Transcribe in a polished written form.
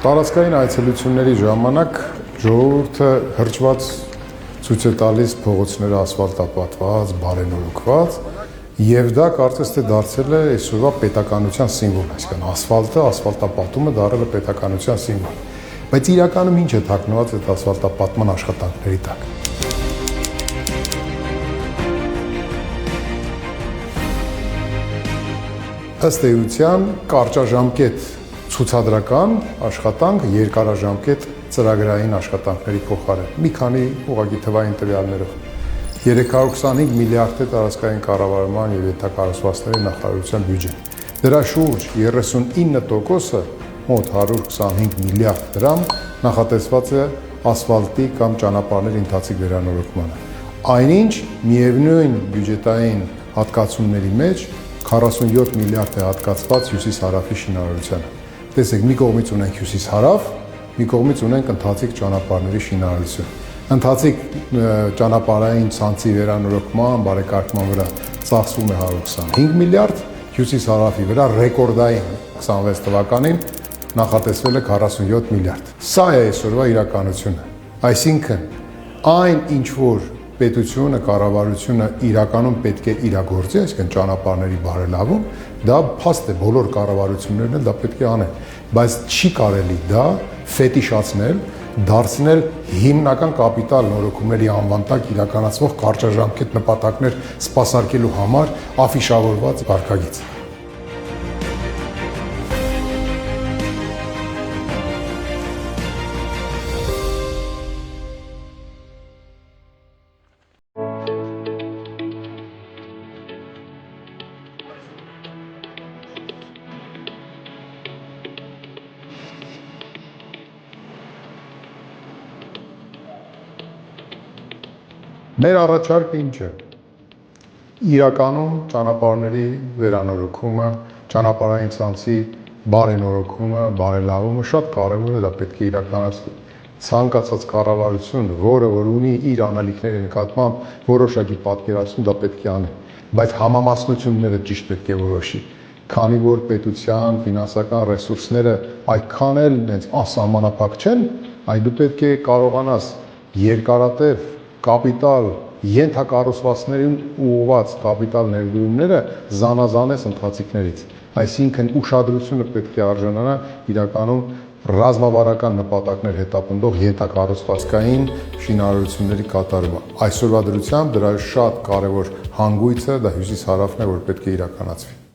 Տարածքային այցելությունների ժամանակ ժողովուրդը հրճված ցույց է տալիս փողոցները ասֆալտապատված, բարենորոգված, եւ դա կարծես թե դարձել է այսօրվա պետականության սիմվոլ, այսինքն ասֆալտը, ասֆալտապատումը դարձել է պետականության սիմվոլ։ Բայց իրականում ինչ է թաքնված այդ ասֆալտապատման աշխատանքների տակ։ Ըստ էության կարճաժամկետ ցուցադրական աշխատանք երկարաժամկետ ծրագրային աշխատանքների փոխարեն։ Մի քանի ուղղակի թվային տվյալներով 325 միլիարդ է տարածքային կառավարման եւ ենթակառուցվածքների նախարարության բյուջեն։ Դրա շուրջ 39%-ը, մոտ 125 միլիարդ դրամ, նախատեսված է ասֆալտի կամ ճանապարհների ընթացիկ վերանորոգմանը։ Այնինչ միևնույն բյուջետային հատկացումների մեջ 47 միլիարդ է հատկացված հյուսիս-հարավի շինարարությանը։ Տեսեք, մի կողմից ունենք հյուսիս-հարավ, մի կողմից ունենք ընթացիկ ճանապարհների շինարարություն։ Ընթացիկ ճանապարհային ցանցի վերանորոգման, բարեկարգման վրա ծախսվում է 125 միլիարդ, հյուսիս-հարավի վրա ռեկորդային 26 թվականին նախատեսվել է 47 միլիարդ։ Սա է այսօրվա իրականությունը։ Այսինքն, այն ինչ որ պետությունը, կառավարությունը իրականում պետք է իրագործի, այսինքն ճանապարհների բարելավում, դա փաստ է, բոլոր կառավարություններն էլ դա պետք է անեն, բայց չի կարելի դա ֆետիշացնել, դարձնել հիմնական կապիտալ նորոգումների անվան տակ իրականացվող կարճաժամկետ նպատակներ սպասարկելու համար աֆիշավորված վարքագիծ։ Մեր առաջարկը ինչ է։ Իրականում ճանապարհների վերանորոգումը, ճանապարհային ցանցի բարենորոգումը, բարելավումը շատ կարևոր է, դա պետք է իրականացվի։ Ցանկացած կառավարություն, որը որ ունի իր անելիքների նկատմամբ որոշակի պատկերացում, դա պետք է անի, բայց համամասնությունները ճիշտ պետք է որոշի, քանի որ պետության ֆինանսական ռեսուրսները այդքան էլ անսահմանափակ չեն, այ դու պետք է կարողանաս երկարատև կապիտալ ենթակառուցվածքներին ուղղված կապիտալ ներդրումները զանազանես ընթացիկներից, այսինքն ուշադրությունը պետք է արժանանա իրականում ռազմավարական նպատակներ հետապնդող ենթակառուցվածքային շինարարությունների կատարումը։ Այսօրվա դրությամբ դրա շատ կարևոր հանգույցը դա հյուսիս-հարավն է, որ պետք է իրականացվի։